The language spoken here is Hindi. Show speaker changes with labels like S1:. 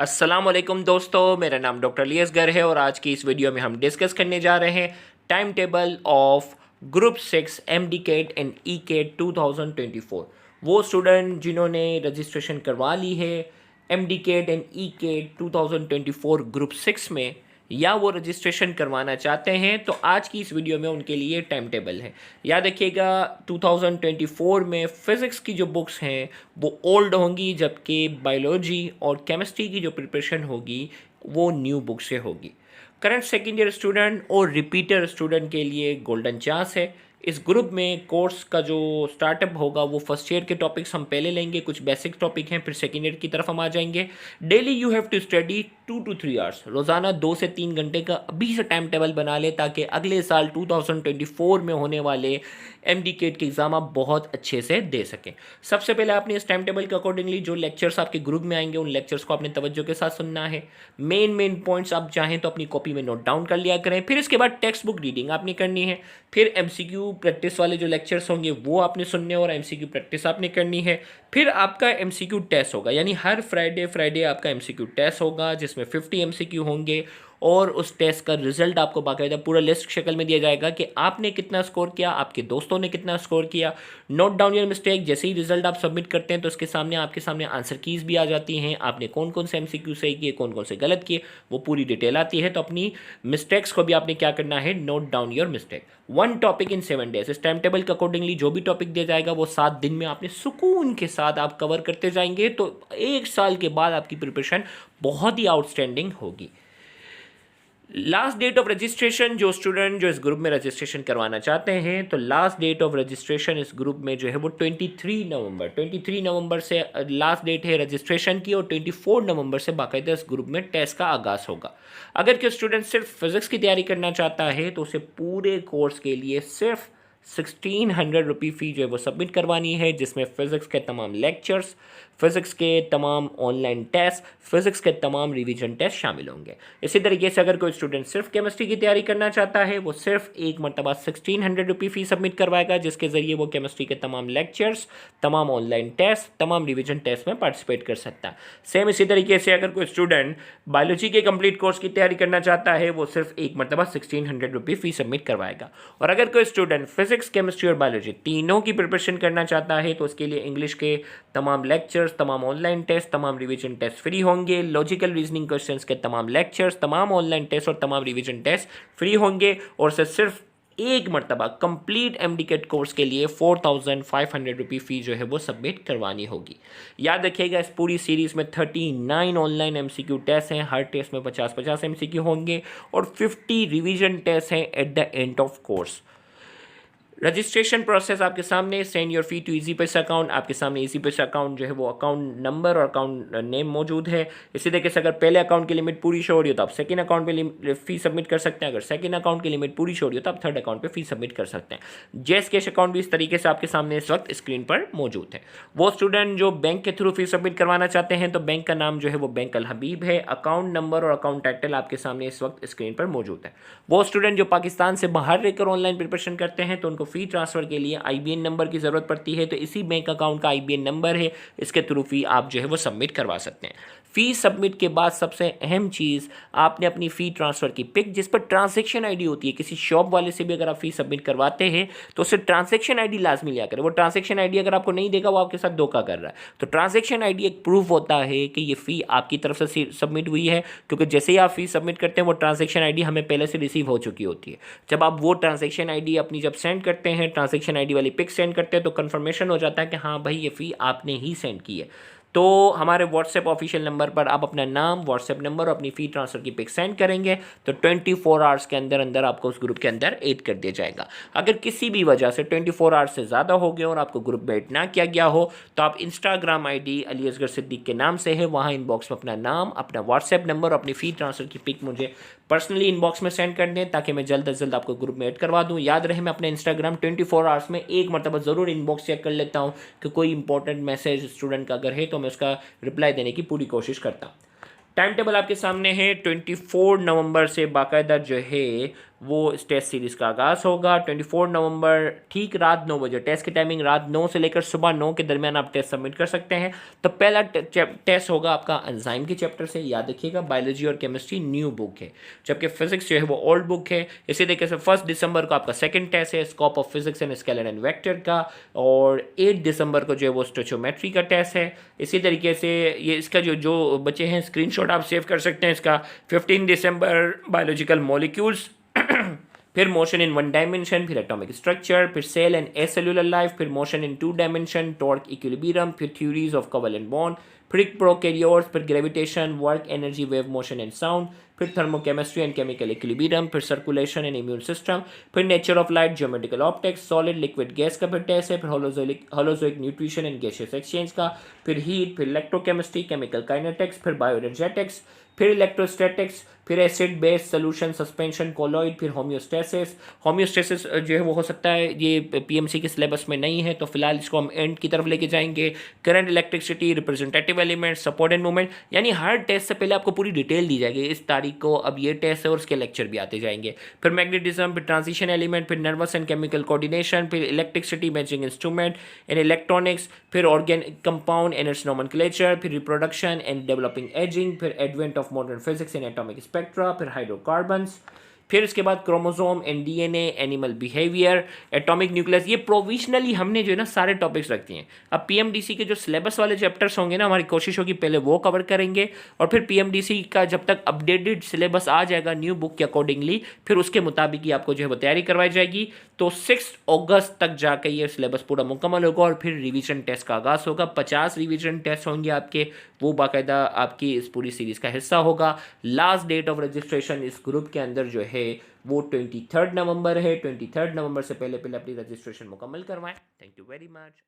S1: अस्सलाम वालेकुम दोस्तों, मेरा नाम डॉक्टर लियस गर है और आज की इस वीडियो में हम डिस्कस करने जा रहे हैं time table of group 6 MD CAT and E CAT 2024। वो स्टूडेंट जिन्होंने रजिस्ट्रेशन करवा ली है MD CAT and E CAT 2024 group 6 में, या वो रजिस्ट्रेशन करवाना चाहते हैं, तो आज की इस वीडियो में उनके लिए टाइम टेबल है। याद रखिएगा 2024 में फ़िज़िक्स की जो बुक्स हैं वो ओल्ड होंगी, जबकि बायोलॉजी और केमिस्ट्री की जो प्रिपरेशन होगी वो न्यू बुक से होगी। करंट सेकेंड ईयर स्टूडेंट और रिपीटर स्टूडेंट के लिए गोल्डन चांस है। इस ग्रुप में कोर्स का जो स्टार्टअप होगा वो फर्स्ट ईयर के टॉपिक्स हम पहले लेंगे, कुछ बेसिक टॉपिक हैं, फिर सेकेंड ईयर की तरफ हम आ जाएंगे। Daily you have to study 2 to 3 hours, रोज़ाना 2 से 3 घंटे का अभी से टाइम टेबल बना ले, ताकि अगले साल 2024 में होने वाले एमडी केट के एग्ज़ाम आप बहुत अच्छे से दे सकें। सबसे पहले आपने इस टाइम टेबल के अकॉर्डिंगली जो लेक्चर्स आपके ग्रुप में आएंगे उन लेक्चर्स को आपने तवज्जो के साथ सुनना है। मेन पॉइंट्स आप चाहें तो अपनी कॉपी में नोट डाउन कर लिया करें। फिर इसके बाद टेक्स्ट बुक रीडिंग आपने करनी है। फिर एमसीक्यू प्रैक्टिस वाले जो लेक्चर्स होंगे वो आपने सुनने और एमसीक्यू प्रैक्टिस आपने करनी है। फिर आपका एमसीक्यू टेस्ट होगा, यानी हर फ्राइडे आपका एमसीक्यू टेस्ट होगा जिसमें 50 एमसीक्यू होंगे और उस टेस्ट का रिजल्ट आपको बाकायदा पूरा लिस्ट शक्ल में दिया जाएगा कि आपने कितना स्कोर किया, आपके दोस्तों ने कितना स्कोर किया। Note down your mistake. जैसे ही रिजल्ट आप सबमिट करते हैं तो उसके सामने आपके सामने आंसर कीज़ भी आ जाती हैं, आपने कौन कौन से एमसीक्यू सही किए, कौन कौन से गलत किए, वो पूरी डिटेल आती है। तो अपनी मिस्टेक्स को भी आपने क्या करना है, note down your mistake. 1 topic in 7 days. इस टाइम टेबल के अकॉर्डिंगली जो भी टॉपिक दिया जाएगा वो 7 दिन में आपने सुकून के साथ आप कवर करते जाएंगे, तो 1 साल के बाद आपकी प्रिपरेशन बहुत ही आउटस्टैंडिंग होगी। लास्ट डेट ऑफ रजिस्ट्रेशन, जो स्टूडेंट जो इस ग्रुप में रजिस्ट्रेशन करवाना चाहते हैं, तो लास्ट डेट ऑफ रजिस्ट्रेशन इस ग्रुप में जो है वो 23 नवंबर से लास्ट डेट है रजिस्ट्रेशन की, और 24 नवंबर से बाकायदा इस ग्रुप में टेस्ट का आगाज़ होगा। अगर कोई स्टूडेंट सिर्फ फिज़िक्स की तैयारी करना चाहता है तो उसे पूरे कोर्स के लिए सिर्फ 1600 रुपये फ़ी जो है वो सबमिट करवानी है, जिसमें फ़िज़िक्स के तमाम लेक्चर्स, फ़िज़िक्स के तमाम ऑनलाइन टेस्ट, फ़िज़िक्स के तमाम रिवीजन टेस्ट शामिल होंगे। इसी तरीके से अगर कोई स्टूडेंट सिर्फ केमिस्ट्री की तैयारी करना चाहता है वो सिर्फ एक मरतबा 1600 रुपये फ़ी सबमिट करवाएगा, जिसके ज़रिए वो केमिस्ट्री के तमाम लेक्चर्स, तमाम ऑनलाइन टेस्ट, तमाम रिवीजन टेस्ट में पार्टिसिपेट कर सकता है। सेम इसी तरीके से अगर कोई स्टूडेंट बायोलॉजी के कंप्लीट कोर्स की तैयारी करना चाहता है वो सिर्फ एक मरतबा 1600 रुपये फ़ी सबमिट करवाएगा। और अगर कोई स्टूडेंट फिज़िक्स, केमिस्ट्री और बायोलॉजी तीनों की प्रिपरेशन करना चाहता है तो उसके लिए इंग्लिश के तमाम लेक्चर्स, तमाम ऑनलाइन टेस्ट, तमाम रिवीजन टेस्ट फ्री होंगे। लॉजिकल रीजनिंग क्वेश्चंस के तमाम लेक्चर्स, तमाम ऑनलाइन टेस्ट और तमाम रिवीजन टेस्ट फ्री होंगे। और सिर्फ एक मरतबा कंप्लीट एमडीकेट कोर्स के लिए 4500 रुपये फ़ी जो है वो सबमिट करवानी होगी। याद रखिएगा इस पूरी सीरीज़ में 39 ऑनलाइन एमसीक्यू टेस्ट हैं, हर टेस्ट में 50-50 एमसीक्यू होंगे और 50 रिवीजन टेस्ट हैं at the end of course. Registration process आपके सामने, send your fee to Easypaisa account, आपके सामने इजी पैसा अकाउंट जो है वो अकाउंट नंबर और अकाउंट नेम मौजूद है। इसी तरीके से अगर पहले अकाउंट की लिमिट पूरी शो हो रही हो तो आप सेकंड अकाउंट पे फी सबमिट कर सकते हैं। अगर सेकंड अकाउंट की लिमिट पूरी शो हो रही हो तो आप थर्ड अकाउंट पे फी सबमिट कर सकते हैं। जैस कैश अकाउंट भी इस तरीके से आपके सामने इस वक्त स्क्रीन पर मौजूद है। वो स्टूडेंट जो बैंक के थ्रू फी सबमिट करवाना चाहते हैं तो बैंक का नाम जो है वो बैंक अल हबीब है। अकाउंट नंबर और अकाउंट टाइटल आपके सामने इस वक्त स्क्रीन पर मौजूद है। वो स्टूडेंट जो पाकिस्तान से बाहर रहकर ऑनलाइन प्रिपरेशन करते हैं तो उनको फी ट्रांसफर के लिए आईबीएन नंबर की ज़रूरत पड़ती है, तो इसी बैंक अकाउंट का आईबीएन नंबर है, इसके थ्रू फी आप जो है वो सबमिट करवा सकते हैं। फ़ी सबमिट के बाद सबसे अहम चीज़, आपने अपनी फ़ी ट्रांसफ़र की पिक जिस पर ट्रांजैक्शन आईडी होती है, किसी शॉप वाले से भी अगर आप फ़ी सबमिट करवाते हैं तो उससे ट्रांजैक्शन आईडी लाजमी लिया करें। वो ट्रांजैक्शन आईडी अगर आपको नहीं देगा वो आपके साथ धोखा कर रहा है। तो ट्रांजैक्शन आईडी एक प्रूफ होता है कि ये फ़ी आपकी तरफ से सबमिट हुई है, क्योंकि जैसे ही आप फ़ी सबमिट करते हैं वो ट्रांजैक्शन आईडी हमें पहले से रिसीव हो चुकी होती है। जब आप वो ट्रांजैक्शन आईडी अपनी जब सेंड करते हैं, ट्रांजैक्शन आईडी वाली पिक सेंड करते हैं, तो कन्फर्मेशन हो जाता है कि हाँ भाई ये फ़ी आपने ही सेंड की है। तो हमारे व्हाट्सएप ऑफिशियल नंबर पर आप अपना नाम, व्हाट्सएप नंबर और अपनी फ़ी ट्रांसफ़र की पिक सेंड करेंगे तो 24 आवर्स के अंदर अंदर आपको उस ग्रुप के अंदर ऐड कर दिया जाएगा। अगर किसी भी वजह से 24 आवर्स से ज़्यादा हो गए और आपको ग्रुप में ऐड ना किया गया हो तो आप इंस्टाग्राम आईडी अली असगर सिद्दीक के नाम से है, वहाँ इनबॉक्स में अपना नाम, अपना व्हाट्सएप नंबर और अपनी फ़ी ट्रांसफ़र की पिक मुझे पर्सनली इनबॉक्स में सेंड कर दें ताकि मैं जल्द से जल्द आपको ग्रुप में ऐड करवा दूँ। याद रहे मैं अपने इंस्टाग्राम 24 आवर्स में एक मरतबा ज़रूर इनबॉक्स चेक कर लेता हूँ कि कोई इंपॉर्टेंट मैसेज स्टूडेंट का अगर है तो मैं उसका रिप्लाई देने की पूरी कोशिश करता हूँ। टाइम टेबल आपके सामने है। 24 नवंबर से बाकायदा जो है वो इस टेस्ट सीरीज़ का आगाज़ होगा 24 नवंबर ठीक रात 9 बजे। टेस्ट की टाइमिंग रात 9 से लेकर सुबह 9 के दरमियान आप टेस्ट सबमिट कर सकते हैं। तो पहला टेस्ट होगा आपका एंजाइम के चैप्टर से, याद रखिएगा बायोलॉजी और केमिस्ट्री न्यू बुक है, जबकि फिजिक्स जो है वो ओल्ड बुक है। इसी तरीके से 1 दिसंबर को आपका सेकंड टेस्ट है scope of physics and scalar and vector का, और 8 दिसंबर को जो है वो स्टोचियोमेट्री का टेस्ट है। इसी तरीके से ये इसका जो बचे हैं स्क्रीनशॉट आप सेव कर सकते हैं इसका। 15 दिसंबर बायोलॉजिकल मॉलिक्यूल्स, फिर मोशन इन 1 डायमेंशन, फिर एटॉमिक स्ट्रक्चर, फिर cell and a cellular life, फिर motion in 2 dimension, torque equilibrium, फिर थ्योरीज ऑफ कोवेलेंट बॉन्ड, फिर प्रोकैरियोट्स, फिर gravitation, work, energy, wave motion and sound, फिर थर्मोकेमिस्ट्री एंड केमिकल इक्विलिब्रियम, फिर सर्कुलेशन एंड इम्यून सिस्टम, फिर nature of light, geometrical optics, solid liquid gas का फिर टेस्ट है, फिर holozoic nutrition and gaseous exchange का, फिर हीट, फिर इलेक्ट्रोकेमिस्ट्री, केमिकल काइनेटिक्स, फिर बायोएनर्जेटिक्स, फिर इलेक्ट्रोस्टैटिक्स, फिर acid base solution, suspension, colloid, फिर होम्योस्टेसिस। होम्योस्टेसिस जो है वो हो सकता है ये पीएमसी के सिलेबस में नहीं है, तो फिलहाल इसको हम एंड की तरफ लेके जाएंगे। Current electricity, representative element, support and movement, यानी हर टेस्ट से पहले आपको पूरी डिटेल दी जाएगी इस तारीख को अब ये टेस्ट है और उसके लेक्चर भी आते जाएंगे। फिर मैग्नेटिज्म, फिर ट्रांजिशन एलिमेंट, फिर नर्वस एंड केमिकल कोऑर्डिनेशन, फिर electricity matching instrument and electronics, फिर organic compound and its nomenclature, फिर रिप्रोडक्शन एंड डेवलपिंग एजिंग, फिर advent of modern physics and atomic spectra, फिर हाइड्रोकार्बन्स, फिर इसके बाद chromosome and DNA, animal behaviour, atomic nucleus. ये प्रोविजनली हमने जो है ना सारे टॉपिक्स रखती हैं। अब पीएमडीसी के जो सिलेबस वाले चैप्टर्स होंगे ना, हमारी कोशिश होगी पहले वो कवर करेंगे, और फिर पीएमडीसी का जब तक अपडेटेड सिलेबस आ जाएगा न्यू बुक के अकॉर्डिंगली, फिर उसके मुताबिक ही आपको जो है वो तैयारी करवाई जाएगी। तो 6 अगस्त तक जाकर ये सिलेबस पूरा मुकम्मल होगा और फिर रिवीजन टेस्ट का आगाज़ होगा। 50 रिवीजन टेस्ट होंगे आपके, वो बाकायदा आपकी इस पूरी सीरीज़ का हिस्सा होगा। लास्ट डेट ऑफ रजिस्ट्रेशन इस ग्रुप के अंदर जो है वो 23 नवंबर है। 23 नवंबर से पहले पहले अपनी रजिस्ट्रेशन मुकम्मल करवाएं। Thank you very much.